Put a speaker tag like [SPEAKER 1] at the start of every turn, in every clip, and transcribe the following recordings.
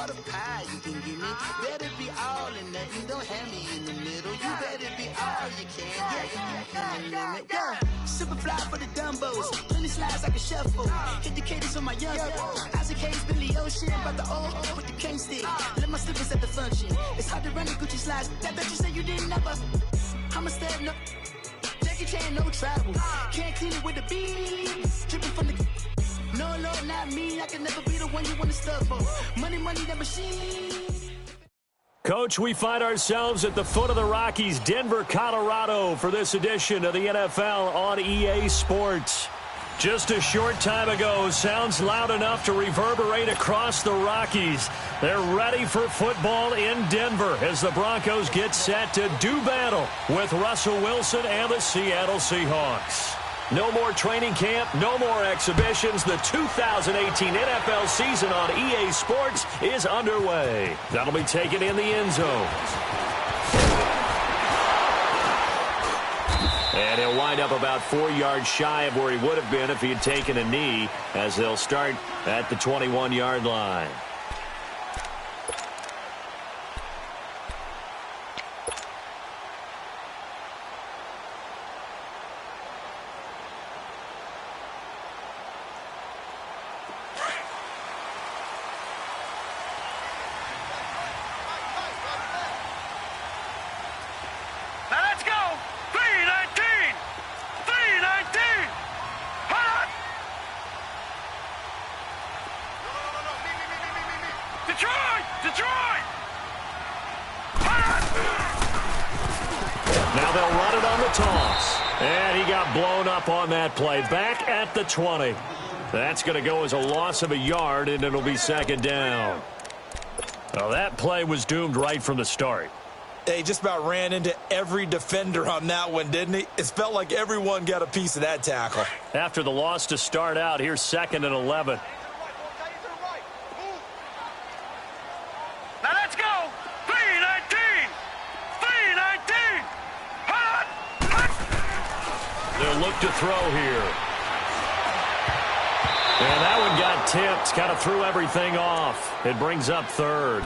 [SPEAKER 1] the pie you can give me. Better be all in nothing, don't have me in the middle. You better be all you can. Yeah. Super fly for the Dumbos. Plenty slides like a shuffle. Hit the cadence on my young. Isaac Hayes, Billy Ocean. About the old with the cane stick. Let my slippers at the function. It's hard to run the Gucci slides. That bet you say you didn't never. I'm a step no. Jackie Chan, no travel. Can't clean it with the beat. Dripping from the. No, Lord, not me. I can never be the one you want to stuff for. Money, that machine.
[SPEAKER 2] Coach, we find ourselves at the foot of the Rockies, Denver, Colorado, for this edition of the NFL on EA Sports. Just a short time ago, sounds loud enough to reverberate across the Rockies. They're ready for football in Denver as the Broncos get set to do battle with Russell Wilson and the Seattle Seahawks. No more training camp, no more exhibitions. The 2018 NFL season on EA Sports is underway. That'll be taken in the end zone. And he'll wind up about 4 yards shy of where he would have been if he had taken a knee, as they'll start at the 21-yard line. Now they'll run it on the toss. And he got blown up on that play. Back at the 20. That's going to go as a loss of a yard, and it'll be second down. Well, that play was doomed right from the start.
[SPEAKER 3] He just about ran into every defender on that one, didn't he? It felt like everyone got a piece of that tackle.
[SPEAKER 2] After the loss to start out, here's 2nd and 11.
[SPEAKER 4] Now let's go. 3-19. 3-19.
[SPEAKER 2] They'll look to throw here. And that one got tipped. Kind of threw everything off. It brings up 3rd.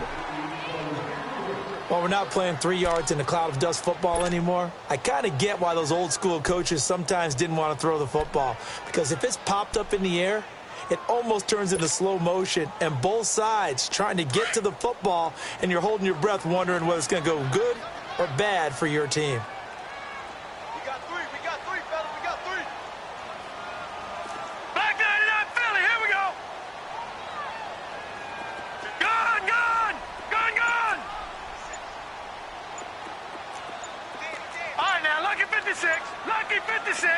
[SPEAKER 3] Well, we're not playing 3 yards in a cloud of dust football anymore. I kind of get why those old school coaches sometimes didn't want to throw the football. Because if it's popped up in the air, it almost turns into slow motion. And both sides trying to get to the football, and you're holding your breath wondering whether it's going to go good or bad for your team.
[SPEAKER 4] We got three, fellas. We got three. Back 99 Philly. Here we go. Gone. All right, now, lucky 56. Lucky 56.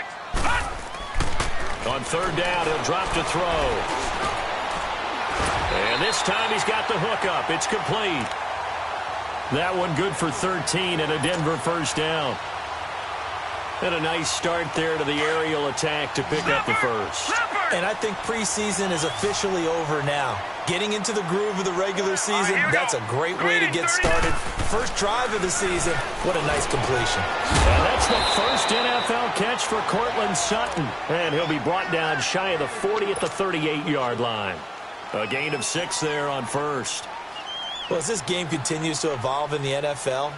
[SPEAKER 2] On 3rd down, he'll drop to throw. And this time he's got the hook up. It's complete. That one good for 13 and a Denver first down. And a nice start there to the aerial attack to pick up the first.
[SPEAKER 3] And I think preseason is officially over now. Getting into the groove of the regular season, that's a great way to get started. First drive of the season, what a nice completion.
[SPEAKER 2] And that's the first NFL catch for Cortland Sutton. And he'll be brought down shy of the 40 at the 38-yard line. A gain of 6 there on first.
[SPEAKER 3] Well, as this game continues to evolve in the NFL,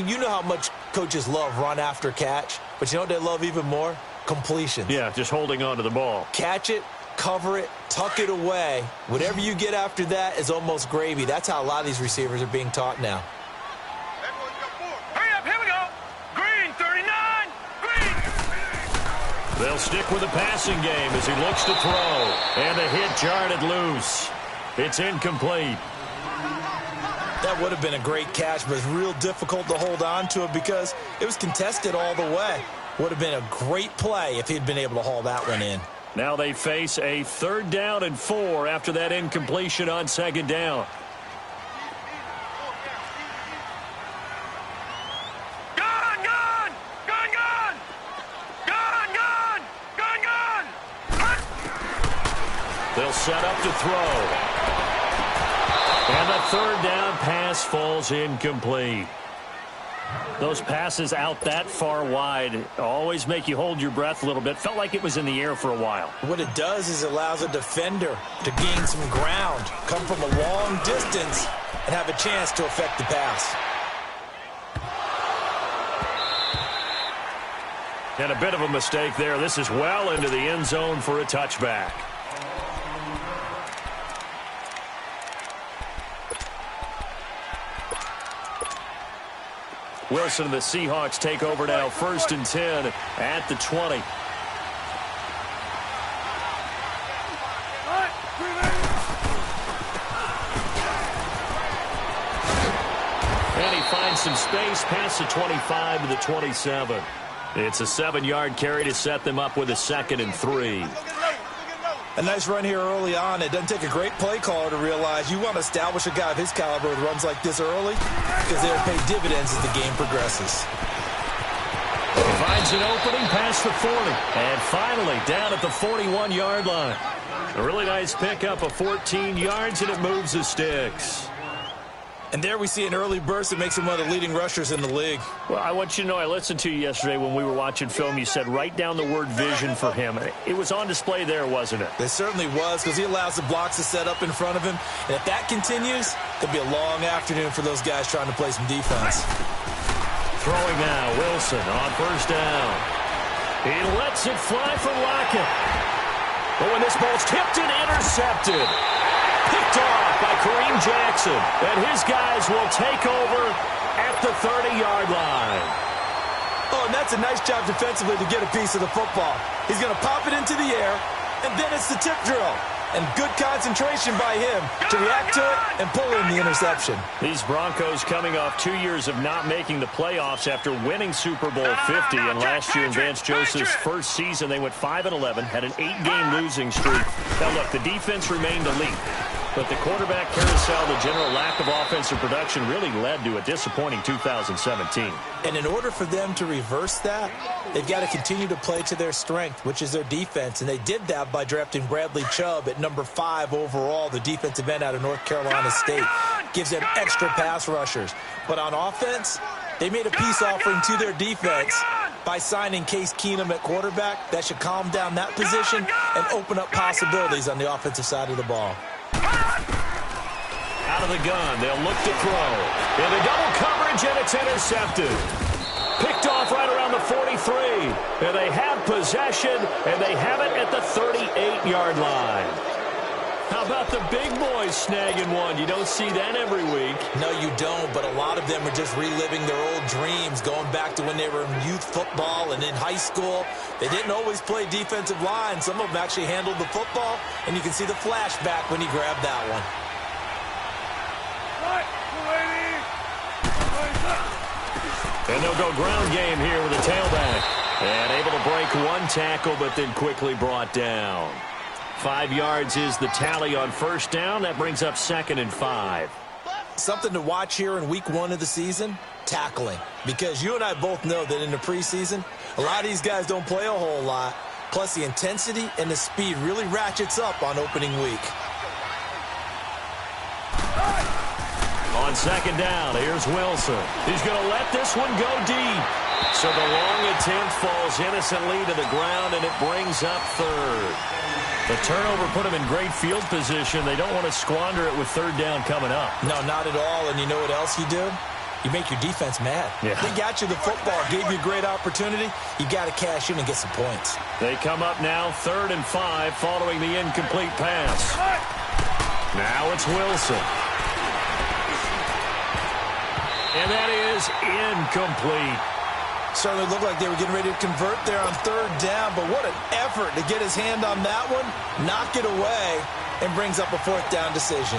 [SPEAKER 3] you know how much coaches love run after catch, but you know what they love even more? Completions.
[SPEAKER 2] Yeah, just holding on to the ball.
[SPEAKER 3] Catch it, cover it, tuck it away. Whatever you get after that is almost gravy. That's how a lot of these receivers are being taught now.
[SPEAKER 4] Hurry up, here we go. Green, 39. Green.
[SPEAKER 2] They'll stick with the passing game as he looks to throw. And the hit jarred it loose. It's incomplete.
[SPEAKER 3] That would have been a great catch, but it's real difficult to hold on to it because it was contested all the way. Would have been a great play if he'd been able to haul that one in.
[SPEAKER 2] Now they face a 3rd down and 4 after that incompletion on 2nd down. They'll set up to throw. And the 3rd down pass falls incomplete. Those passes out that far wide always make you hold your breath a little bit. Felt like it was in the air for a while.
[SPEAKER 3] What it does is it allows a defender to gain some ground, come from a long distance, and have a chance to affect the pass.
[SPEAKER 2] And a bit of a mistake there. This is well into the end zone for a touchback. Wilson and the Seahawks take over now, 1st and 10 at the 20. And he finds some space past the 25 to the 27. It's a 7-yard carry to set them up with a 2nd and 3.
[SPEAKER 3] A nice run here early on. It doesn't take a great play caller to realize you want to establish a guy of his caliber with runs like this early because they'll pay dividends as the game progresses.
[SPEAKER 2] He finds an opening past the 40. And finally down at the 41-yard line. A really nice pickup of 14 yards, and it moves the sticks.
[SPEAKER 3] And there we see an early burst that makes him one of the leading rushers in the league.
[SPEAKER 2] Well, I want you to know, I listened to you yesterday when we were watching film. You said write down the word vision for him. It was on display there, wasn't it?
[SPEAKER 3] It certainly was, because he allows the blocks to set up in front of him. And if that continues, it'll be a long afternoon for those guys trying to play some defense.
[SPEAKER 2] Throwing now, Wilson on 1st down. He lets it fly from Lockett. But when this ball's tipped and intercepted. Picked off by Kareem Jackson. And his guys will take over at the 30-yard line.
[SPEAKER 3] Oh, and that's a nice job defensively to get a piece of the football. He's going to pop it into the air, and then it's the tip drill. And good concentration by him to react to it and pull in the interception.
[SPEAKER 2] These Broncos coming off 2 years of not making the playoffs after winning Super Bowl 50. And last year in Vance Joseph's first season, they went 5-11, had an 8-game losing streak. Now, look, the defense remained elite. But the quarterback carousel, the general lack of offensive production really led to a disappointing 2017.
[SPEAKER 3] And in order for them to reverse that, they've got to continue to play to their strength, which is their defense. And they did that by drafting Bradley Chubb at number 5 overall, the defensive end out of North Carolina State. Gives them extra pass rushers. But on offense, they made a peace offering to their defense by signing Case Keenum at quarterback. That should calm down that position and open up possibilities on the offensive side of the ball.
[SPEAKER 2] Out of the gun, they'll look to throw. Into double coverage, and it's intercepted. Picked off right around the 43. And they have possession, and they have it at the 38-yard line. How about the big boys snagging one? You don't see that every week.
[SPEAKER 3] No, you don't, but a lot of them are just reliving their old dreams, going back to when they were in youth football and in high school. They didn't always play defensive line. Some of them actually handled the football, and you can see the flashback when he grabbed that one.
[SPEAKER 2] And they'll go ground game here with a tailback. And able to break one tackle, but then quickly brought down. 5 yards is the tally on 1st down. That brings up 2nd and 5.
[SPEAKER 3] Something to watch here in week 1 of the season, tackling. Because you and I both know that in the preseason, a lot of these guys don't play a whole lot. Plus the intensity and the speed really ratchets up on opening week.
[SPEAKER 2] On 2nd down, here's Wilson. He's going to let this one go deep. So the long attempt falls innocently to the ground, and it brings up 3rd. The turnover put him in great field position. They don't want to squander it with 3rd down coming up.
[SPEAKER 3] No, not at all. And you know what else you do? You make your defense mad.
[SPEAKER 2] Yeah.
[SPEAKER 3] They got you the football, gave you a great opportunity. You got to cash in and get some points.
[SPEAKER 2] They come up now 3rd and 5 following the incomplete pass. Now it's Wilson. And that is incomplete.
[SPEAKER 3] Certainly looked like they were getting ready to convert there on 3rd down, but what an effort to get his hand on that one, knock it away, and brings up a 4th down decision.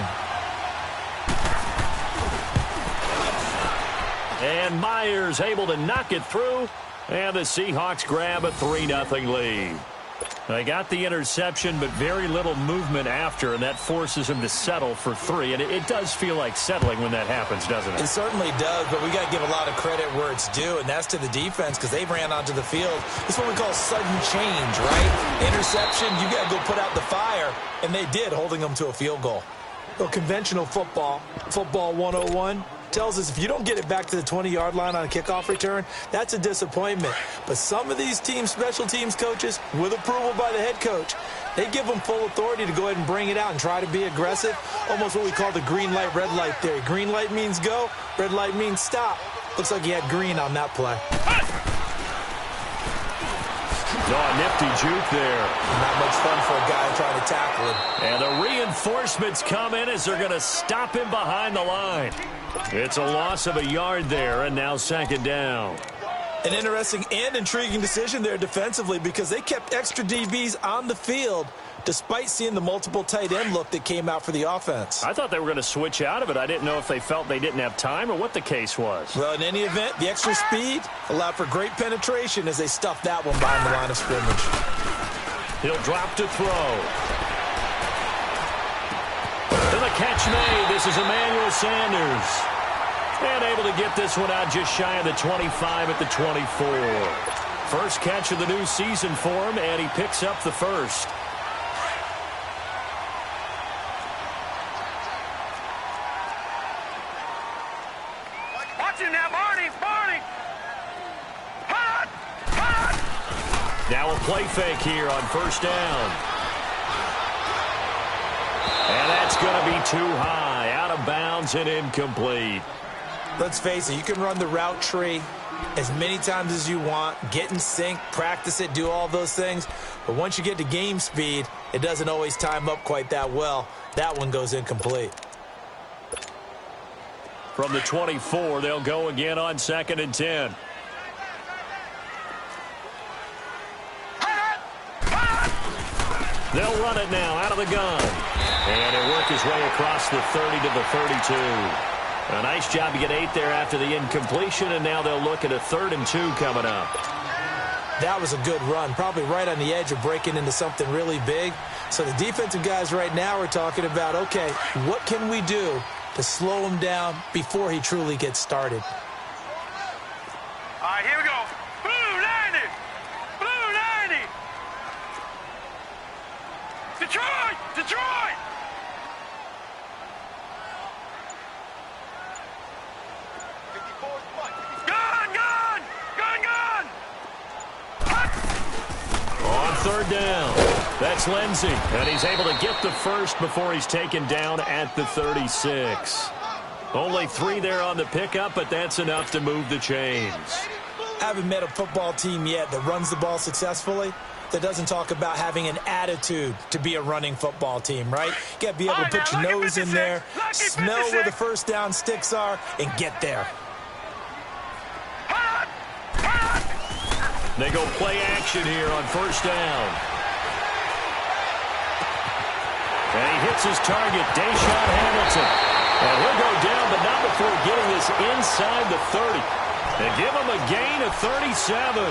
[SPEAKER 2] And Myers able to knock it through, and the Seahawks grab a 3-0 lead. They got the interception, but very little movement after, and that forces him to settle for 3. And it does feel like settling when that happens, doesn't it?
[SPEAKER 3] It certainly does, but we got to give a lot of credit where it's due, and that's to the defense because they ran onto the field. It's what we call sudden change, right? Interception, you got to go put out the fire, and they did, holding them to a field goal. So conventional football 101, tells us if you don't get it back to the 20-yard line on a kickoff return, that's a disappointment. But some of these special teams coaches, with approval by the head coach, they give them full authority to go ahead and bring it out and try to be aggressive, almost what we call the green light, red light theory. Green light means go, red light means stop. Looks like he had green on that play.
[SPEAKER 2] Oh, nifty juke there.
[SPEAKER 3] Not much fun for a guy trying to tackle him.
[SPEAKER 2] And the reinforcements come in as they're going to stop him behind the line. It's a loss of a yard there, and now second down.
[SPEAKER 3] An interesting and intriguing decision there defensively because they kept extra DBs on the field despite seeing the multiple tight end look that came out for the offense.
[SPEAKER 2] I thought they were going to switch out of it. I didn't know if they felt they didn't have time or what the case was.
[SPEAKER 3] Well, in any event, the extra speed allowed for great penetration as they stuffed that one behind the line of scrimmage.
[SPEAKER 2] He'll drop to throw. And the catch made. This is Emmanuel Sanders. And able to get this one out just shy of the 25 at the 24. First catch of the new season for him, and he picks up the first. Now a play fake here on first down. And that's going to be too high, out of bounds and incomplete.
[SPEAKER 3] Let's face it, you can run the route tree as many times as you want, get in sync, practice it, do all those things. But once you get to game speed, it doesn't always time up quite that well. That one goes incomplete.
[SPEAKER 2] From the 24, they'll go again on 2nd and 10. They'll run it now out of the gun. And he'll work his way across the 30 to the 32. A nice job to get 8 there after the incompletion, and now they'll look at a 3rd and 2 coming up.
[SPEAKER 3] That was a good run, probably right on the edge of breaking into something really big. So the defensive guys right now are talking about, okay, what can we do to slow him down before he truly gets started?
[SPEAKER 4] All right, here we go. Blue 90. Blue 90. Detroit! Detroit! Gun! Gun! Gun! Gun!
[SPEAKER 2] On 3rd down, that's Lindsey, and he's able to get the first before he's taken down at the 36. Only 3 there on the pickup, but that's enough to move the chains.
[SPEAKER 3] I haven't met a football team yet that runs the ball successfully that doesn't talk about having an attitude to be a running football team, right? You got to be able to put your nose in there, smell where the first down sticks are, and get there.
[SPEAKER 2] They go play action here on 1st down. And he hits his target, Deshaun Hamilton. And he'll go down, but not before getting this inside the 30. They give him a gain of 37.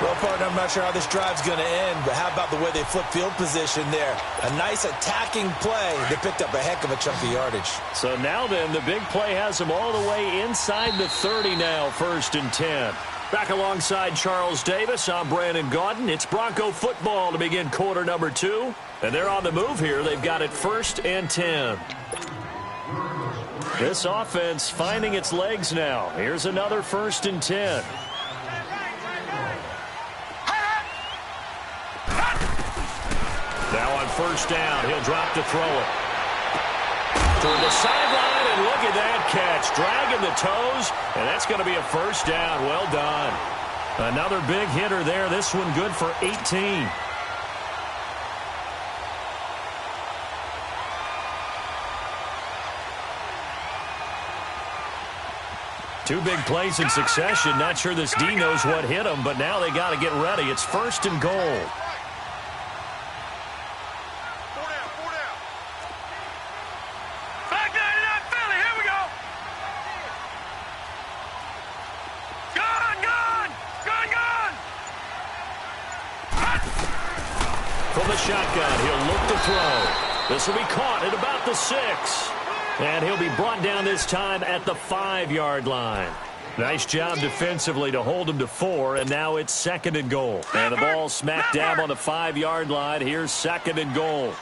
[SPEAKER 3] Well, partner, I'm not sure how this drive's going to end, but how about the way they flip field position there? A nice attacking play. They picked up a heck of a chunk of yardage.
[SPEAKER 2] So now then, the big play has them all the way inside the 30 now, 1st and 10. Back alongside Charles Davis, I'm Brandon Gaudin. It's Bronco football to begin quarter number 2. And they're on the move here. They've got it 1st and 10. This offense finding its legs now. Here's another 1st and 10. Now on 1st down, he'll drop to throw it. Toward the sideline, and look at that catch. Dragging the toes, and that's going to be a 1st down. Well done. Another big hitter there. This one good for 18. Two big plays in succession. Not sure this D knows what hit him, but now they got to get ready. It's 1st and goal. From the shotgun, he'll look to throw. This will be caught at about the 6. And he'll be brought down this time at the 5-yard line. Nice job defensively to hold him to 4, and now it's 2nd and goal. And the ball smack dab on the 5-yard line. Here's 2nd and goal.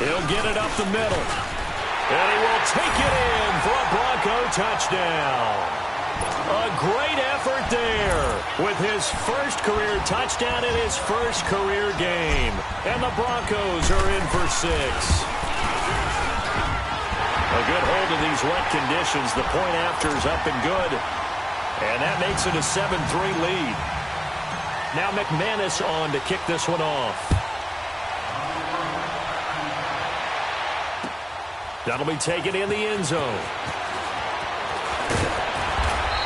[SPEAKER 2] He'll get it up the middle. And he will take it in for a Bronco touchdown. A great effort there with his first career touchdown in his first career game. And the Broncos are in for 6. A good hold of these wet conditions. The point after is up and good. And that makes it a 7-3 lead. Now McManus on to kick this one off. That'll be taken in the end zone.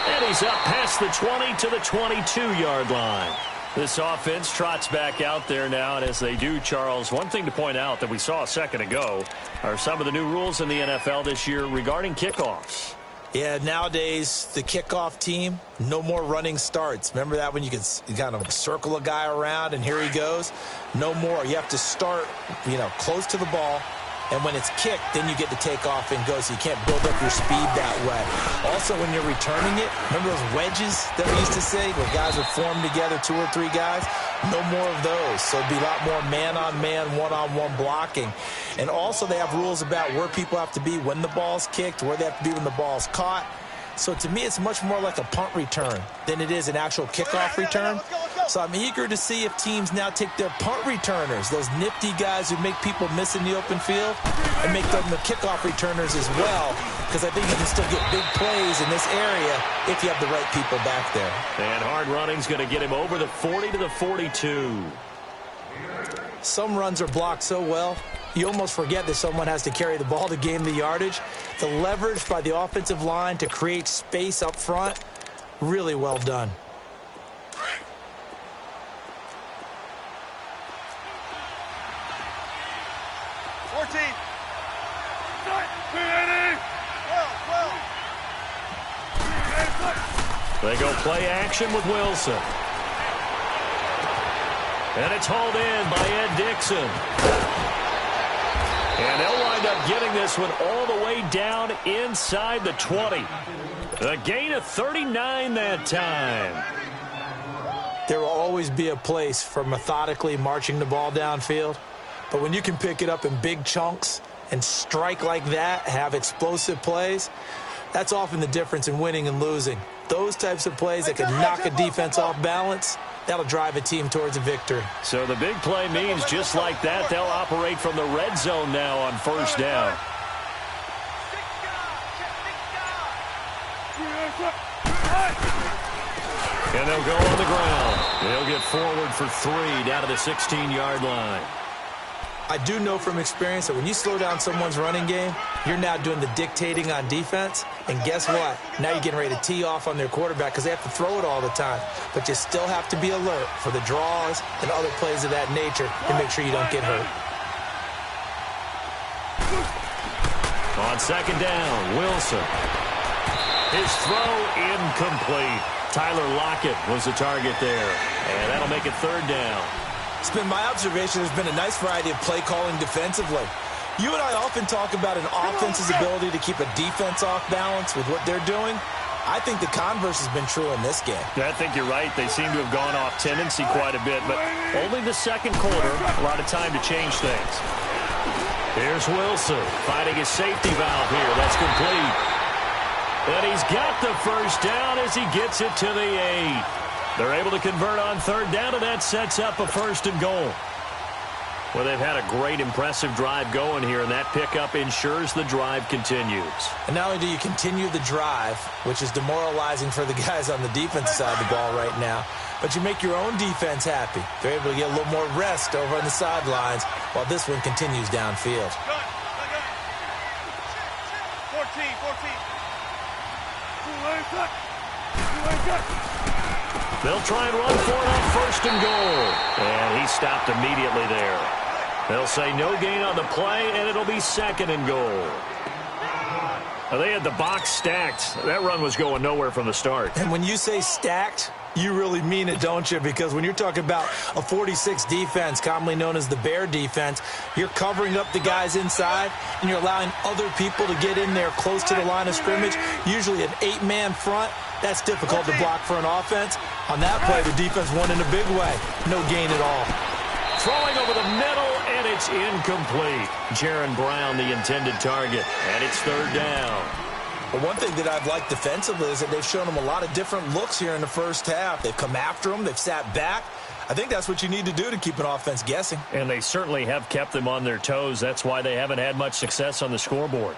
[SPEAKER 2] And he's up past the 20 to the 22-yard line. This offense trots back out there now, and as they do, Charles, one thing to point out that we saw a second ago are some of the new rules in the NFL this year regarding kickoffs.
[SPEAKER 3] Yeah, nowadays, the kickoff team, no more running starts. Remember that when you could kind of circle a guy around and here he goes? No more. You have to start, close to the ball. And when it's kicked, then you get to take off and go, so you can't build up your speed that way. Also, when you're returning it, remember those wedges that we used to say where guys would form together, 2 or 3 guys? No more of those. So it'd be a lot more man-on-man, one-on-one blocking. And also, they have rules about where people have to be when the ball's kicked, where they have to be when the ball's caught. So to me, it's much more like a punt return than it is an actual kickoff return. So I'm eager to see if teams now take their punt returners, those nifty guys who make people miss in the open field, and make them the kickoff returners as well, because I think you can still get big plays in this area if you have the right people back there.
[SPEAKER 2] And hard running's going to get him over the 40 to the 42.
[SPEAKER 3] Some runs are blocked so well, you almost forget that someone has to carry the ball to gain the yardage. The leverage by the offensive line to create space up front, really well done.
[SPEAKER 2] They go play action with Wilson. And it's hauled in by Ed Dixon. And they'll wind up getting this one all the way down inside the 20. A gain of 39 that time.
[SPEAKER 3] There will always be a place for methodically marching the ball downfield. But when you can pick it up in big chunks and strike like that, have explosive plays, that's often the difference in winning and losing. Those types of plays that can knock a defense off balance, that'll drive a team towards a victory.
[SPEAKER 2] So the big play means just like that, they'll operate from the red zone now on first down. And they'll go on the ground. They'll get forward for 3 down to the 16-yard line.
[SPEAKER 3] I do know from experience that when you slow down someone's running game, you're now doing the dictating on defense. And guess what? Now you're getting ready to tee off on their quarterback because they have to throw it all the time. But you still have to be alert for the draws and other plays of that nature to make sure you don't get hurt.
[SPEAKER 2] On second down, Wilson. His throw incomplete. Tyler Lockett was the target there. And that'll make it third down.
[SPEAKER 3] It's been my observation there's been a nice variety of play calling defensively. You and I often talk about an offense's ability to keep a defense off balance with what they're doing. I think the converse has been true in this game.
[SPEAKER 2] I think you're right. They seem to have gone off tendency quite a bit, but only the second quarter, a lot of time to change things. Here's Wilson finding his safety valve here. That's complete. And he's got the first down as he gets it to the 8. They're able to convert on third down, and that sets up a first and goal. Well, they've had a great, impressive drive going here, and that pickup ensures the drive continues.
[SPEAKER 3] And not only do you continue the drive, which is demoralizing for the guys on the defensive side of the ball right now, but you make your own defense happy. They're able to get a little more rest over on the sidelines while this one continues downfield.
[SPEAKER 4] 14.
[SPEAKER 2] They'll try and run for it on first and goal. And he stopped immediately there. They'll say no gain on the play, and it'll be second and goal. Now, they had the box stacked. That run was going nowhere from the start.
[SPEAKER 3] And when you say stacked, you really mean it, don't you? Because when you're talking about a 46 defense, commonly known as the Bear defense, you're covering up the guys inside, and you're allowing other people to get in there close to the line of scrimmage, usually an 8-man front. That's difficult to block for an offense. On that play, the defense won in a big way. No gain at all.
[SPEAKER 2] Throwing over the middle, and It's incomplete. Jaron Brown, the intended target, and it's third down.
[SPEAKER 3] Well, one thing that I've liked defensively is that they've shown them a lot of different looks here in the first half. They've come after them. They've sat back. I think that's what you need to do to keep an offense guessing.
[SPEAKER 2] And they certainly have kept them on their toes. That's why they haven't had much success on the scoreboard.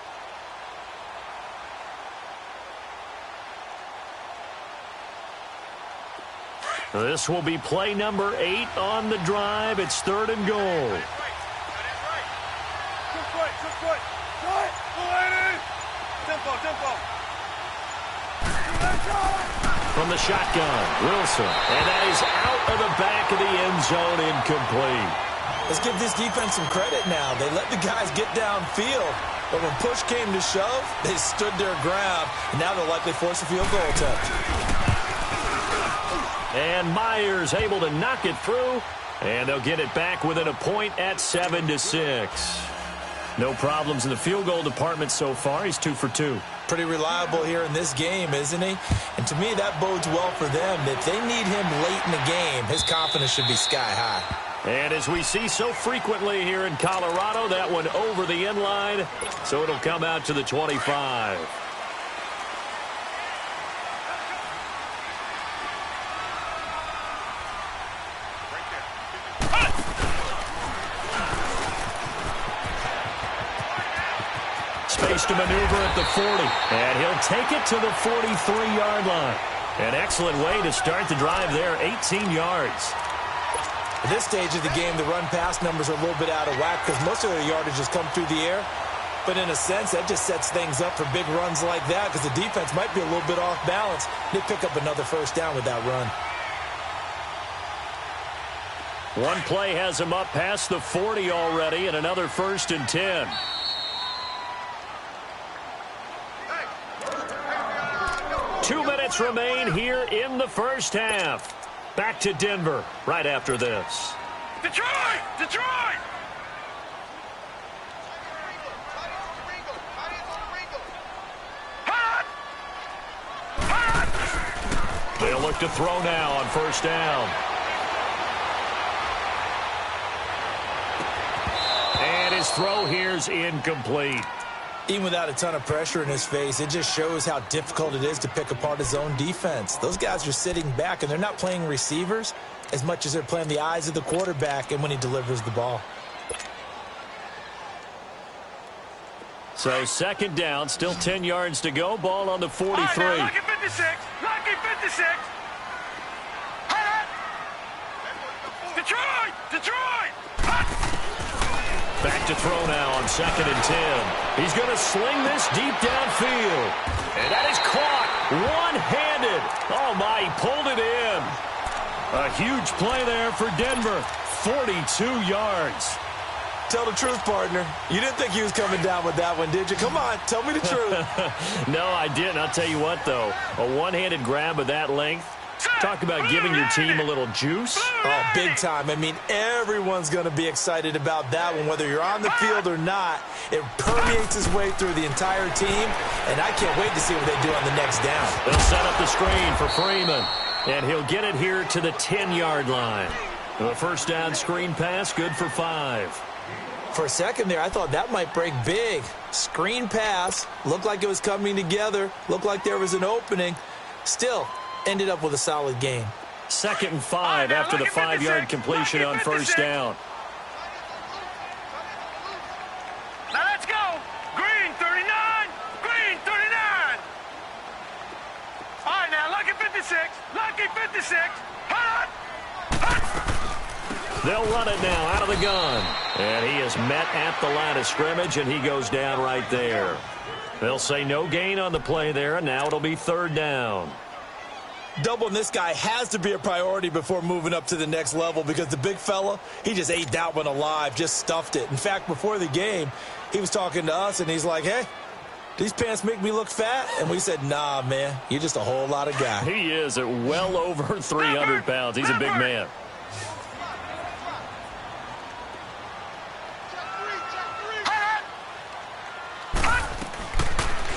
[SPEAKER 2] This will be play number 8 on the drive. It's third and goal. From the shotgun, Wilson. And that is out of the back of the end zone, incomplete.
[SPEAKER 3] Let's give this defense some credit now. They let the guys get downfield. But when push came to shove, they stood their ground. And now they'll likely force a field goal attempt.
[SPEAKER 2] And Myers able to knock it through. And they'll get it back within a point at 7-6. No problems in the field goal department so far. He's 2 for 2.
[SPEAKER 3] Pretty reliable here in this game, isn't he? And to me, that bodes well for them. If they need him late in the game, his confidence should be sky high.
[SPEAKER 2] And as we see so frequently here in Colorado, that one over the end line, so it'll come out to the 25. Space to maneuver at the 40, and he'll take it to the 43-yard line. An excellent way to start the drive there, 18 yards.
[SPEAKER 3] At this stage of the game, the run-pass numbers are a little bit out of whack because most of their yardage has come through the air. But in a sense, that just sets things up for big runs like that because the defense might be a little bit off balance. They pick up another first down with that run.
[SPEAKER 2] One play has him up past the 40 already, and another 1st and 10. Two minutes remain here in the first half. Back to Denver right after this.
[SPEAKER 4] Detroit! Detroit! Hot! Hot!
[SPEAKER 2] They'll look to throw now on first down. And his throw here's incomplete.
[SPEAKER 3] Even without a ton of pressure in his face, it just shows how difficult it is to pick apart his own defense. Those guys are sitting back, and they're not playing receivers as much as they're playing the eyes of the quarterback and when he delivers the ball.
[SPEAKER 2] So second down, still 10 yards to go. Ball on the 43.
[SPEAKER 4] Right, now, lucky 56. Lucky 56. Hot! Detroit! Detroit! Hot!
[SPEAKER 2] Back to throw now on 2nd and 10. He's going to sling this deep downfield. And that is caught one-handed. Oh, my, he pulled it in. A huge play there for Denver. 42 yards.
[SPEAKER 3] Tell the truth, partner. You didn't think he was coming down with that one, did you? Come on, tell me the truth.
[SPEAKER 2] No, I didn't. I'll tell you what, though. A one-handed grab of that length. Talk about giving your team a little juice.
[SPEAKER 3] Oh, big time. I mean, everyone's going to be excited about that one, whether you're on the field or not. It permeates its way through the entire team, and I can't wait to see what they do on the next down.
[SPEAKER 2] They'll set up the screen for Freeman, and he'll get it here to the 10-yard line. The first down screen pass, good for 5.
[SPEAKER 3] For a second there, I thought that might break big. Screen pass, looked like it was coming together, looked like there was an opening. Still, ended up with a solid game.
[SPEAKER 2] 2nd and 5 after the 5-yard completion on first down.
[SPEAKER 4] Now let's go. Green 39. Green 39. All right, now lucky 56. Lucky 56. Hot! Hot!
[SPEAKER 2] They'll run it now out of the gun. And he is met at the line of scrimmage, and he goes down right there. They'll say no gain on the play there, and now it'll be 3rd down.
[SPEAKER 3] Doubling this guy has to be a priority before moving up to the next level because the big fella, he just ate that one alive, just stuffed it. In fact, before the game, he was talking to us, and he's like, hey, these pants make me look fat? And we said, nah, man, you're just a whole lot of guy.
[SPEAKER 2] He is at well over 300 pounds. He's a big man.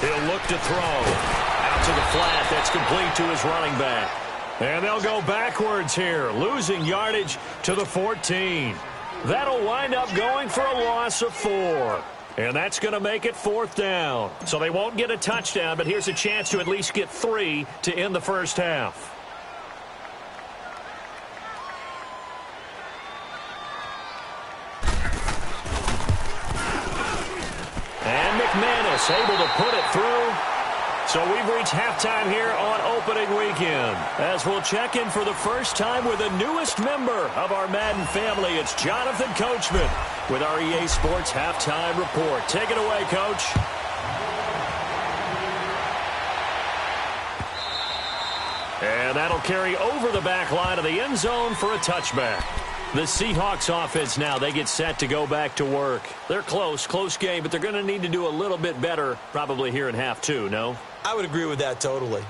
[SPEAKER 2] He'll look to throw. To the flat, that's complete to his running back. And they'll go backwards here, losing yardage to the 14. That'll wind up going for a loss of 4. And that's going to make it 4th down. So they won't get a touchdown, but here's a chance to at least get 3 to end the first half. And McManus able to put it through. So we've reached halftime here on opening weekend. As we'll check in for the first time with the newest member of our Madden family, it's Jonathan Coachman with our EA Sports Halftime Report. Take it away, Coach. And that'll carry over the back line of the end zone for a touchback. The Seahawks offense now, they get set to go back to work. They're close game, but they're going to need to do a little bit better probably here in half 2, no?
[SPEAKER 3] I would agree with that totally.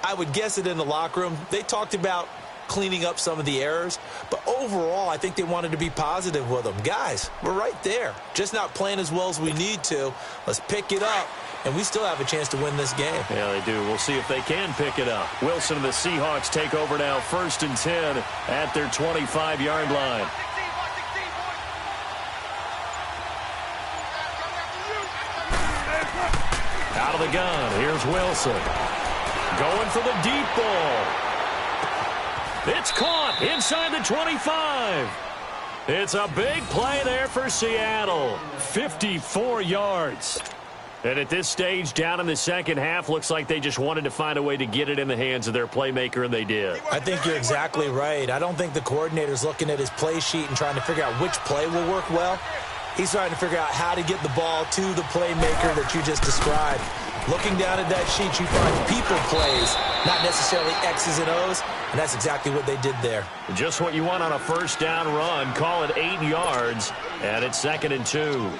[SPEAKER 3] I would guess it in the locker room. They talked about cleaning up some of the errors, but overall, I think they wanted to be positive with them. Guys, we're right there. Just not playing as well as we need to. Let's pick it up, and we still have a chance to win this game.
[SPEAKER 2] Yeah, they do. We'll see if they can pick it up. Wilson and the Seahawks take over now, 1st and 10 at their 25-yard line. Out of the gun, here's Wilson. Going for the deep ball. It's caught inside the 25. It's a big play there for Seattle. 54 yards. And at this stage, down in the second half, looks like they just wanted to find a way to get it in the hands of their playmaker, and they did.
[SPEAKER 3] I think you're exactly right. I don't think the coordinator's looking at his play sheet and trying to figure out which play will work well. He's trying to figure out how to get the ball to the playmaker that you just described. Looking down at that sheet, you find people plays, not necessarily X's and O's, and that's exactly what they did there.
[SPEAKER 2] Just what you want on a first down run. Call it 8 yards, and it's 2nd and 2.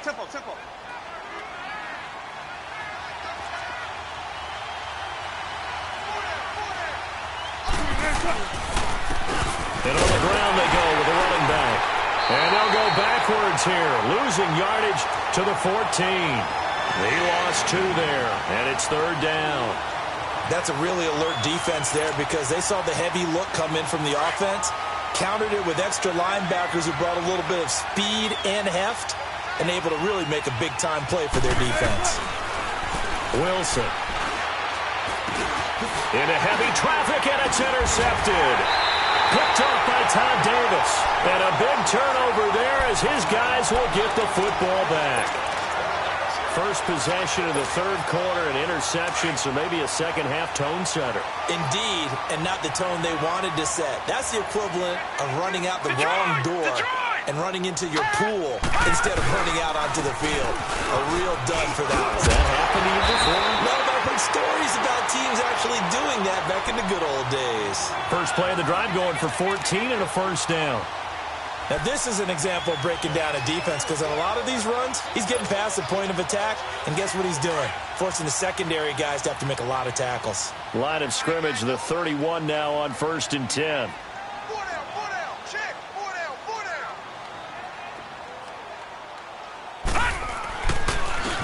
[SPEAKER 4] Tempo.
[SPEAKER 2] And on the ground they go with the running back. And they'll go backwards here, losing yardage to the 14. They lost 2 there, and it's 3rd down.
[SPEAKER 3] That's a really alert defense there because they saw the heavy look come in from the offense, countered it with extra linebackers who brought a little bit of speed and heft, and able to really make a big-time play for their defense.
[SPEAKER 2] Wilson. Into heavy traffic, and it's intercepted. Picked off by Todd Davis. And a big turnover there as his guys will get the football back. First possession of the 3rd quarter, an interception, so maybe a second-half tone setter.
[SPEAKER 3] Indeed, and not the tone they wanted to set. That's the equivalent of running out the wrong door and running into your pool instead of running out onto the field. A real dud for that one.
[SPEAKER 2] Has that happened to you before?
[SPEAKER 3] No, but I've heard stories about teams actually doing that back in the good old days.
[SPEAKER 2] First play of the drive going for 14 and a first down.
[SPEAKER 3] Now, this is an example of breaking down a defense because on a lot of these runs, he's getting past the point of attack, and guess what he's doing? Forcing the secondary guys to have to make a lot of tackles.
[SPEAKER 2] Line of scrimmage, the 31 now on 1st and 10.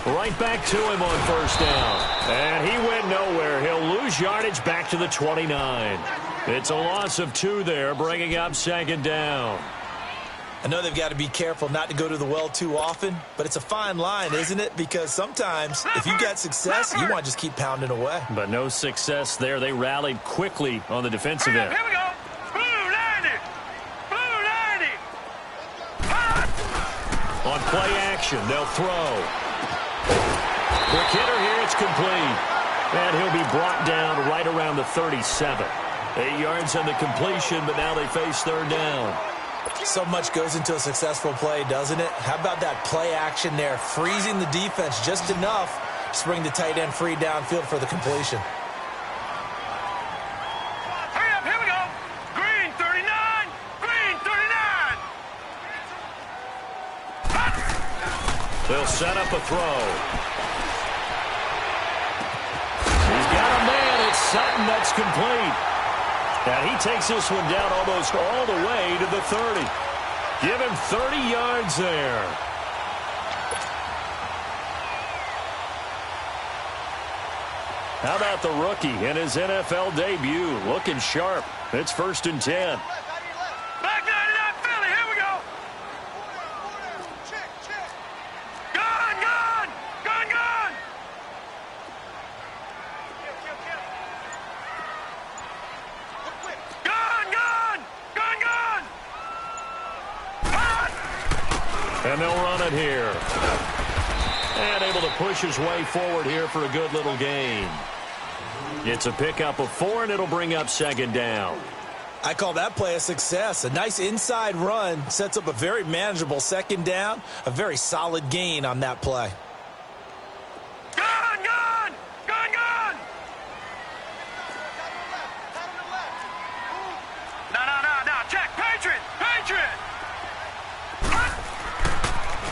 [SPEAKER 2] Right back to him on first down. And he went nowhere. He'll lose yardage back to the 29. It's a loss of 2 there, bringing up 2nd down.
[SPEAKER 3] I know they've got to be careful not to go to the well too often, but it's a fine line, isn't it? Because sometimes, if you got success, you want to just keep pounding away.
[SPEAKER 2] But no success there. They rallied quickly on the defensive end.
[SPEAKER 4] Here we go. Blue 90. Blue 90.
[SPEAKER 2] On play action, they'll throw. Quick hitter here, it's complete. And he'll be brought down right around the 37. 8 yards on the completion, but now they face 3rd down.
[SPEAKER 3] So much goes into a successful play, doesn't it? How about that play action there, freezing the defense just enough to bring the tight end free downfield for the completion.
[SPEAKER 4] Hurry up, here we go. Green 39. Green 39.
[SPEAKER 2] They'll set up a throw. He's got a man. It's Sutton. That's complete. And he takes this one down almost all the way to the 30. Give him 30 yards there. How about the rookie in his NFL debut? Looking sharp. It's 1st and 10.
[SPEAKER 4] Back 99 Philly, here we go. Gun, gun, gun, gun. Gun, gun, gun, gun.
[SPEAKER 2] And they'll run it here. And able to push his way forward here for a good little gain. It's a pickup of 4, and it'll bring up 2nd down.
[SPEAKER 3] I call that play a success. A nice inside run sets up a very manageable 2nd down. A very solid gain on that play.
[SPEAKER 4] Gun, gun, gun, gun. No, check, Patriot, Patriot.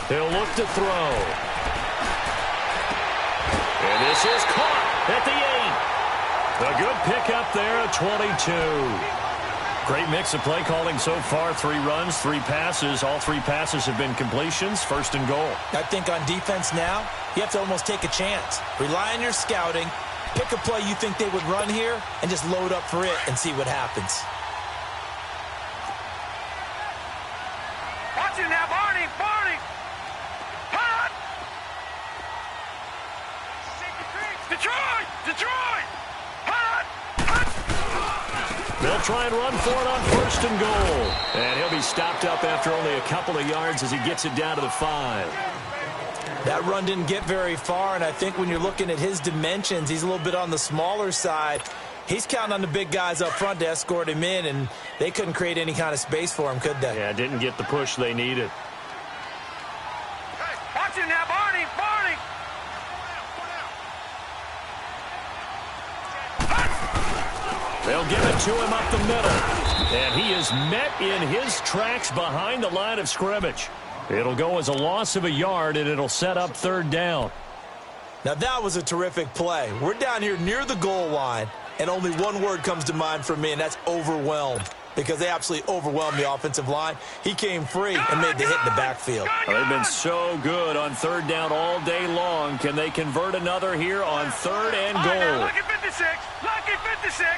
[SPEAKER 2] He'll look to throw. And this is caught at the 8. A good pickup there at 22. Great mix of play calling so far. 3 runs, 3 passes. All 3 passes have been completions. 1st and goal.
[SPEAKER 3] I think on defense now, you have to almost take a chance. Rely on your scouting. Pick a play you think they would run here and just load up for it and see what happens.
[SPEAKER 4] Watch it now, Barney, Barney. Hot. Detroit, Detroit. Hot, hot.
[SPEAKER 2] They'll try and run for it on 1st and goal. And he'll be stopped up after only a couple of yards as he gets it down to the 5.
[SPEAKER 3] That run didn't get very far, and I think when you're looking at his dimensions, he's a little bit on the smaller side. He's counting on the big guys up front to escort him in, and they couldn't create any kind of space for him, could they?
[SPEAKER 2] Yeah, didn't get the push they needed.
[SPEAKER 4] Hey, watch it now, Barney, Barney.
[SPEAKER 2] They'll give it to him up the middle. And he is met in his tracks behind the line of scrimmage. It'll go as a loss of a yard, and it'll set up 3rd down.
[SPEAKER 3] Now, that was a terrific play. We're down here near the goal line, and only one word comes to mind for me, and that's overwhelmed, because they absolutely overwhelmed the offensive line. He came free and made the hit in the backfield.
[SPEAKER 2] Well, they've been so good on 3rd down all day long. Can they convert another here on 3rd and goal?
[SPEAKER 4] Now, lucky 56, lucky 56.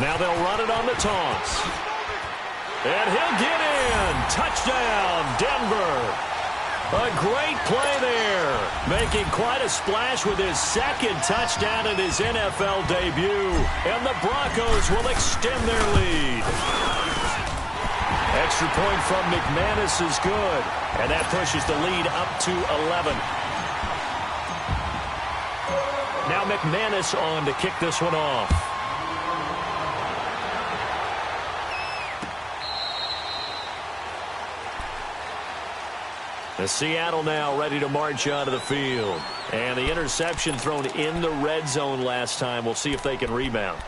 [SPEAKER 2] Now they'll run it on the toss. And he'll get in. Touchdown, Denver. A great play there. Making quite a splash with his 2nd touchdown in his NFL debut. And the Broncos will extend their lead. Extra point from McManus is good. And that pushes the lead up to 11. Now McManus on to kick this one off. The Seattle now ready to march onto the field. And the interception thrown in the red zone last time. We'll see if they can rebound.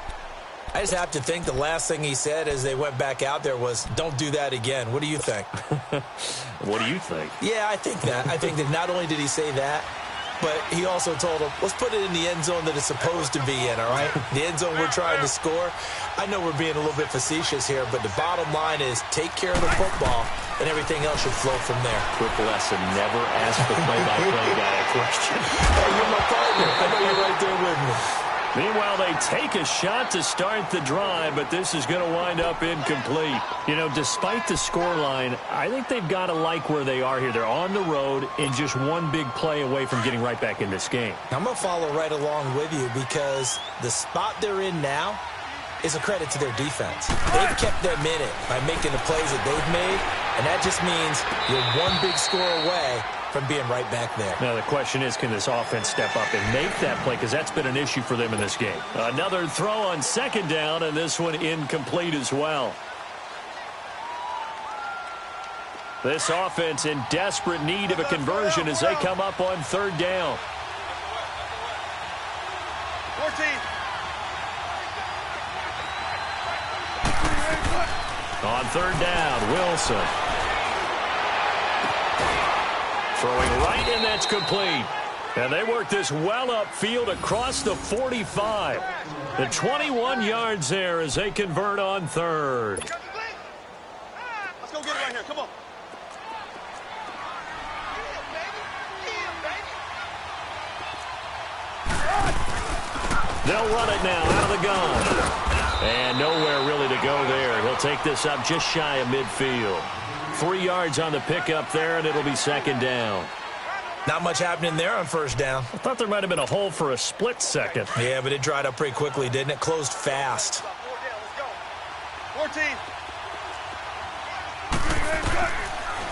[SPEAKER 3] I just have to think the last thing he said as they went back out there was, don't do that again. What do you think?
[SPEAKER 2] What do you think?
[SPEAKER 3] Yeah, I think that. I think that not only did he say that, but he also told him, let's put it in the end zone that it's supposed to be in, all right? The end zone we're trying to score. I know we're being a little bit facetious here, but the bottom line is take care of the football, and everything else should flow from there.
[SPEAKER 2] Quick lesson, never ask the play-by-play guy a question.
[SPEAKER 3] Hey, you're my partner. I know you're right there with me.
[SPEAKER 2] Meanwhile, they take a shot to start the drive, but this is going to wind up incomplete. You know, despite the scoreline, I think they've got to like where they are here. They're on the road and just one big play away from getting right back in this game.
[SPEAKER 3] I'm going to follow right along with you because the spot they're in now is a credit to their defense. They've kept them in it by making the plays that they've made, and that just means you're one big score away from being right back there.
[SPEAKER 2] Now, the question is, can this offense step up and make that play? Because that's been an issue for them in this game. Another throw on 2nd down, and this one incomplete as well. This offense in desperate need of a conversion as they come up on 3rd down.
[SPEAKER 4] 14.
[SPEAKER 2] On 3rd down, Wilson. Throwing right, and that's complete. And they work this well upfield across the 45. The 21 yards there as they convert on 3rd.
[SPEAKER 4] Let's go get it right here. Come on.
[SPEAKER 2] They'll run it now out of the gun. And nowhere really to go there. He'll take this up just shy of midfield. 3 yards on the pickup there, and it'll be second down.
[SPEAKER 3] Not much happening there on first down.
[SPEAKER 2] I thought there might have been a hole for a split second.
[SPEAKER 3] Yeah, but it dried up pretty quickly, didn't it? Closed fast.
[SPEAKER 4] 14.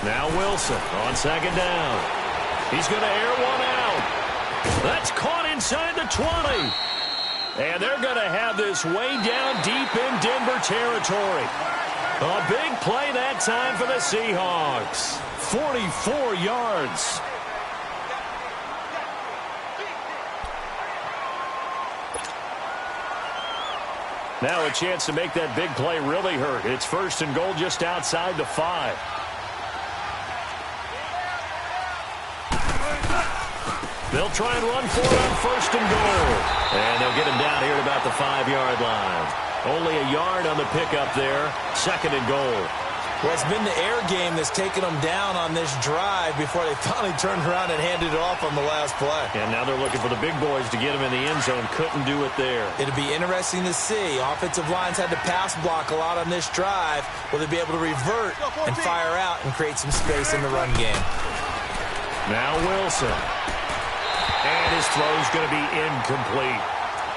[SPEAKER 2] Now Wilson on second down. He's going to air one out. That's caught inside the 20. And they're going to have this way down deep in Denver territory. A big play that time for the Seahawks. 44 yards. Now a chance to make that big play really hurt. It's first and goal just outside the 5. They'll try and run for it on first and goal. And they'll get him down here at about the 5-yard line. Only a yard on the pickup there. Second and goal.
[SPEAKER 3] Well, it's been the air game that's taken them down on this drive before they finally turned around and handed it off on the last play.
[SPEAKER 2] And now they're looking for the big boys to get him in the end zone. Couldn't do it there.
[SPEAKER 3] It'll be interesting to see. Offensive lines had to pass block a lot on this drive. Will they be able to revert and fire out and create some space in the run game?
[SPEAKER 2] Now Wilson. And his throw's going to be incomplete.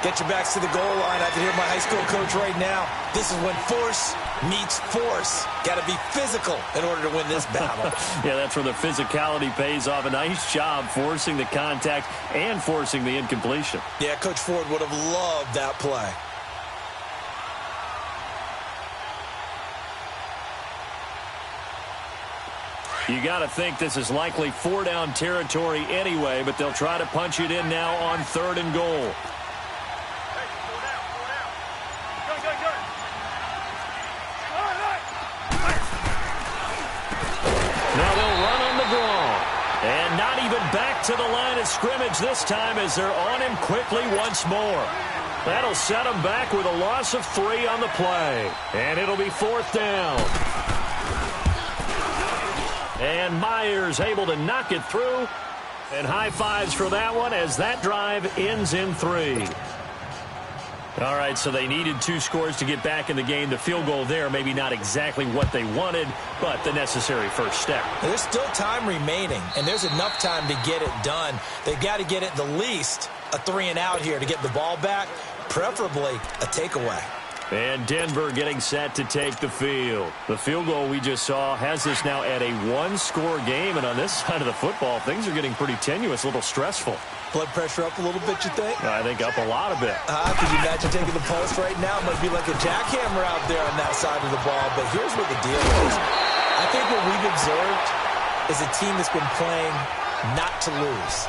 [SPEAKER 3] Get your backs to the goal line. I can hear my high school coach right now. This is when force meets force. Got to be physical in order to win this battle.
[SPEAKER 2] Yeah, that's where the physicality pays off. A nice job forcing the contact and forcing the incompletion.
[SPEAKER 3] Yeah, Coach Ford would have loved that play.
[SPEAKER 2] You got to think this is likely 4-down territory anyway, but they'll try to punch it in now on third and goal. Now they'll run on the draw. And not even back to the line of scrimmage this time as they're on him quickly once more. That'll set him back with a loss of 3 on the play. And it'll be fourth down. And Myers able to knock it through. And high fives for that one as that drive ends in 3. All right, so they needed 2 scores to get back in the game. The field goal there, maybe not exactly what they wanted, but the necessary first step.
[SPEAKER 3] There's still time remaining, and there's enough time to get it done. They've got to get it the least a 3-and-out here to get the ball back, preferably a takeaway.
[SPEAKER 2] And Denver getting set to take the field. The field goal we just saw has us now at a 1-score game, and on this side of the football, things are getting pretty tenuous, a little stressful.
[SPEAKER 3] Blood pressure up a little bit, you think?
[SPEAKER 2] I think up a lot a bit.
[SPEAKER 3] Could you imagine taking the pulse right now? It might be like a jackhammer out there on that side of the ball, but here's what the deal is. I think what we've observed is a team that's been playing not to lose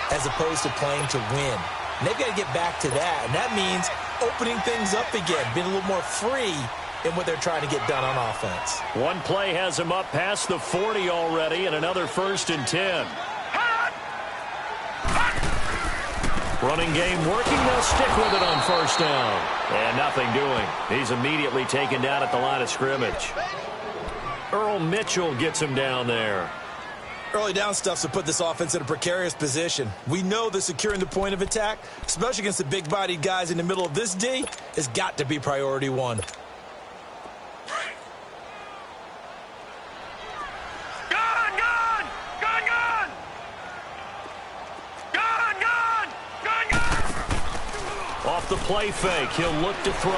[SPEAKER 3] as opposed to playing to win. And they've got to get back to that, and that means opening things up again, being a little more free in what they're trying to get done on offense.
[SPEAKER 2] One play has them up past the 40 already, and another first and 10. Running game working. They'll stick with it on first down. And nothing doing. He's immediately taken down at the line of scrimmage. Earl Mitchell gets him down there.
[SPEAKER 3] Early down stuff's to put this offense in a precarious position. We know that securing the point of attack, especially against the big-bodied guys in the middle of this D, has got to be priority 1.
[SPEAKER 2] Off the play fake, he'll look to throw.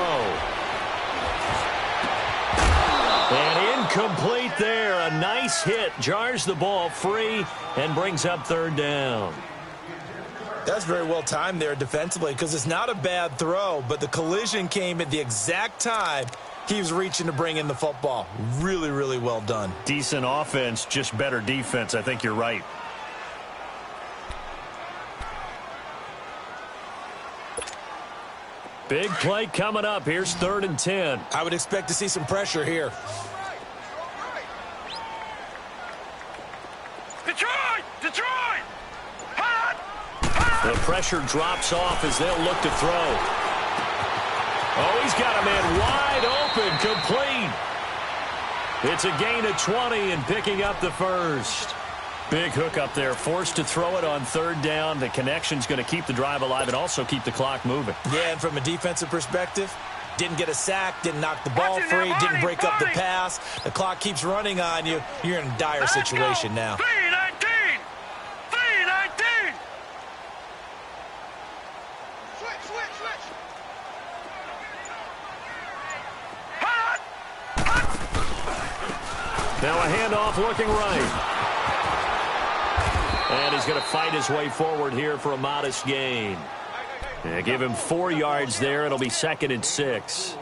[SPEAKER 2] And incomplete there. A nice hit. Jars the ball free and brings up third down.
[SPEAKER 3] That's very well timed there defensively because it's not a bad throw, but the collision came at the exact time he was reaching to bring in the football. Really, really well done.
[SPEAKER 2] Decent offense, just better defense. I think you're right. Big play coming up. Here's third and 10.
[SPEAKER 3] I would expect to see some pressure here.
[SPEAKER 4] Detroit!
[SPEAKER 2] The pressure drops off as they'll look to throw. Oh, he's got a man wide open, complete. It's a gain of 20 and picking up the first. Big hook up there, forced to throw it on third down. The connection's going to keep the drive alive and also keep the clock moving.
[SPEAKER 3] Yeah, and from a defensive perspective, didn't get a sack, didn't knock the ball free, didn't break up the pass. The clock keeps running on you. You're in a dire situation now.
[SPEAKER 4] 3-19! 3-19! Switch! Hot!
[SPEAKER 2] Now a handoff looking right. And he's going to fight his way forward here for a modest gain. Yeah, give him 4 yards there. It'll be 2nd and 6.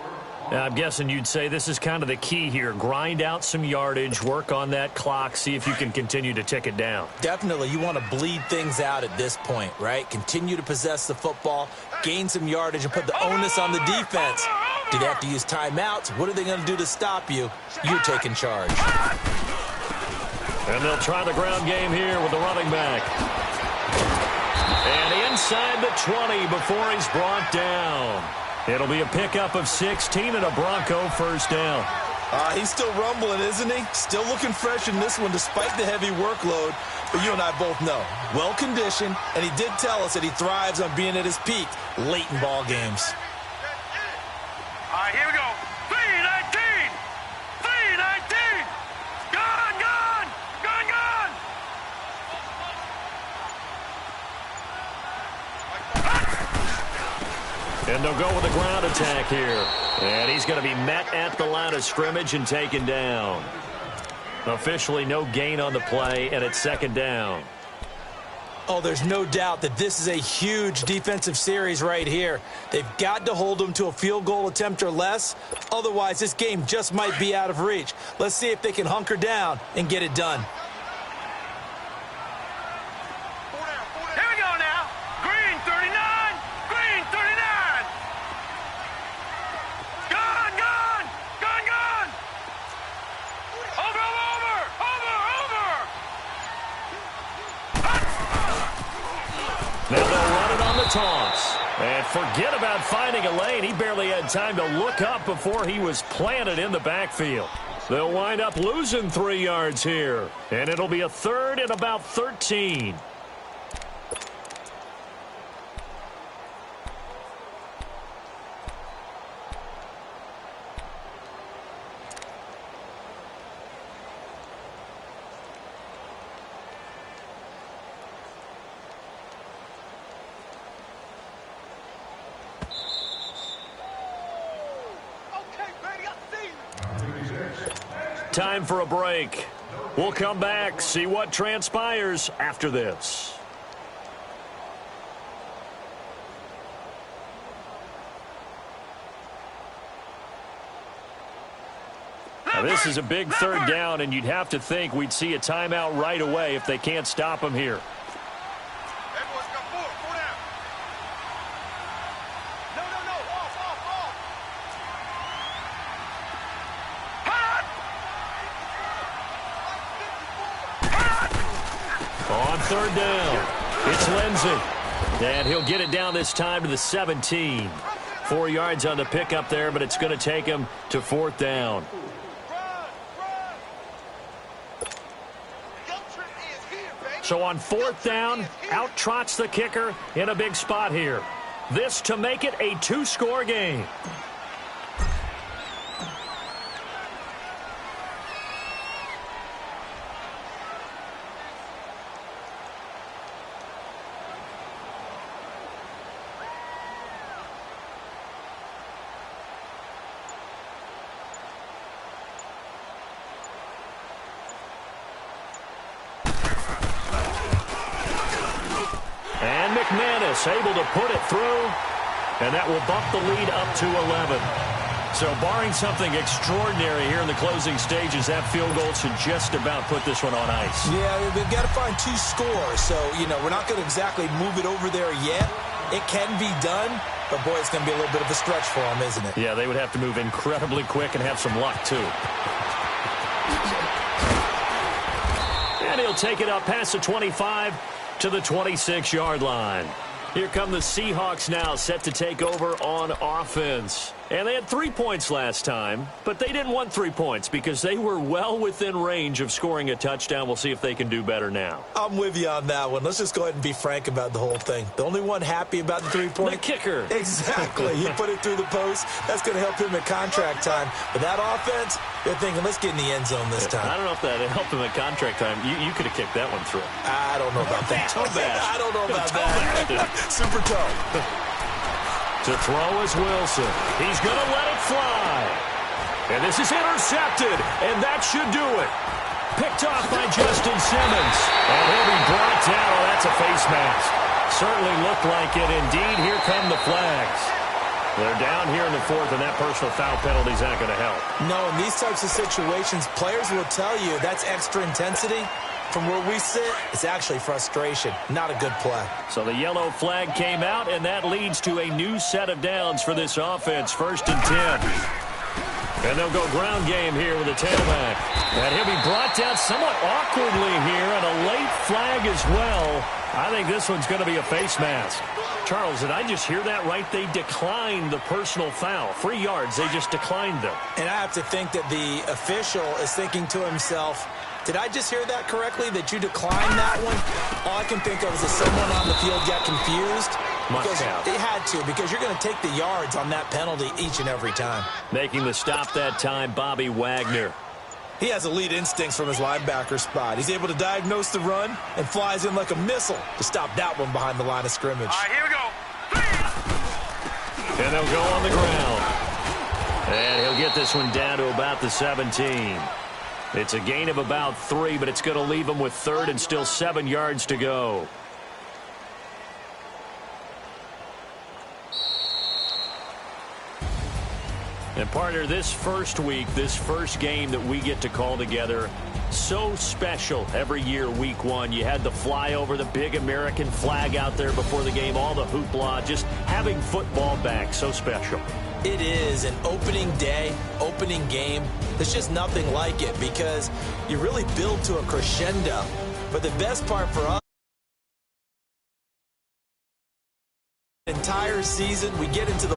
[SPEAKER 2] Now, I'm guessing you'd say this is kind of the key here. Grind out some yardage, work on that clock, see if you can continue to tick it down.
[SPEAKER 3] Definitely. You want to bleed things out at this point, right? Continue to possess the football, gain some yardage, and put the onus on the defense. Do they have to use timeouts? What are they going to do to stop you? You're taking charge.
[SPEAKER 2] And they'll try the ground game here with the running back. And inside the 20 before he's brought down. It'll be a pickup of 16 and a Bronco first down.
[SPEAKER 3] He's still rumbling, isn't he? Still looking fresh in this one despite the heavy workload. But you and I both know, well-conditioned, and he did tell us that he thrives on being at his peak late in ball games.
[SPEAKER 4] All right, here we go. 3-19! 3-19! Gone!
[SPEAKER 2] And they'll go with a ground attack here. And he's going to be met at the line of scrimmage and taken down. Officially no gain on the play, and it's 2nd down.
[SPEAKER 3] Oh, there's no doubt that this is a huge defensive series right here. They've got to hold them to a field goal attempt or less. Otherwise, this game just might be out of reach. Let's see if they can hunker down and get it done.
[SPEAKER 4] Here we go now. Green 39. Green 39. Gone. Over.
[SPEAKER 2] Now they'll run it on the toss. And forget about finding a lane. He barely had time to look up before he was planted in the backfield. They'll wind up losing 3 yards here. And it'll be a 3rd and about 13. Time for a break. We'll come back, see what transpires after this. Now, this is a big 3rd down, and you'd have to think we'd see a timeout right away if they can't stop him here.
[SPEAKER 4] Everyone's got 4 down. No, off.
[SPEAKER 2] On 3rd down, it's Lindsey. And he'll get it down this time to the 17. 4 yards on the pickup there, but it's going to take him to 4th down. So on 4th down, out trots the kicker in a big spot here. This to make it a 2-score game. Able to put it through, and that will bump the lead up to 11. So barring something extraordinary here in the closing stages, that field goal should just about put this one on ice.
[SPEAKER 3] Yeah, they've got to find 2 scores, so, we're not going to exactly move it over there yet. It can be done, but, boy, it's going to be a little bit of a stretch for them, isn't it?
[SPEAKER 2] Yeah, they would have to move incredibly quick and have some luck, too. And he'll take it up past the 25 to the 26-yard line. Here come the Seahawks now, set to take over on offense. And they had 3 points last time, but they didn't want 3 points because they were well within range of scoring a touchdown. We'll see if they can do better now.
[SPEAKER 3] I'm with you on that one. Let's just go ahead and be frank about the whole thing. The only one happy about the 3-point?
[SPEAKER 2] The kicker.
[SPEAKER 3] Exactly. He put it through the post. That's going to help him at contract time. But that offense, they're thinking, let's get in the end zone this time.
[SPEAKER 2] I don't know if that helped him at contract time. You could have kicked that one through.
[SPEAKER 3] I don't know about that.
[SPEAKER 2] Toe bash.
[SPEAKER 3] I don't know about that. Super toe.
[SPEAKER 2] To throw is Wilson. He's going to let it fly. And this is intercepted, and that should do it. Picked off by Justin Simmons. And he'll be brought down. Oh, that's a face mask. Certainly looked like it. Indeed, here come the flags. They're down here in the fourth, and that personal foul penalty is not going to help.
[SPEAKER 3] No, in these types of situations, players will tell you that's extra intensity. From where we sit, it's actually frustration. Not a good play.
[SPEAKER 2] So the yellow flag came out, and that leads to a new set of downs for this offense. 1st and 10. And they'll go ground game here with a tailback. And he'll be brought down somewhat awkwardly here, and a late flag as well. I think this one's going to be a face mask. Charles, did I just hear that right? They declined the personal foul. 3 yards, they just declined them.
[SPEAKER 3] And I have to think that the official is thinking to himself, did I just hear that correctly, that you declined that one? All I can think of is that someone on the field got confused.
[SPEAKER 2] Must have.
[SPEAKER 3] It had to, because you're going to take the yards on that penalty each and every time.
[SPEAKER 2] Making the stop that time, Bobby Wagner.
[SPEAKER 3] He has elite instincts from his linebacker spot. He's able to diagnose the run and flies in like a missile to stop that one behind the line of scrimmage.
[SPEAKER 4] All right, here we go.
[SPEAKER 2] And they'll go on the ground. And he'll get this one down to about the 17. It's a gain of about 3, but it's going to leave him with 3rd and still 7 yards to go. And partner, this first week, this first game that we get to call together, so special every year, week 1. You had the flyover, the big American flag out there before the game, all the hoopla, just having football back, so special.
[SPEAKER 3] It is an opening day, opening game. There's just nothing like it because you really build to a crescendo. But the best part for us, the entire season, we get into the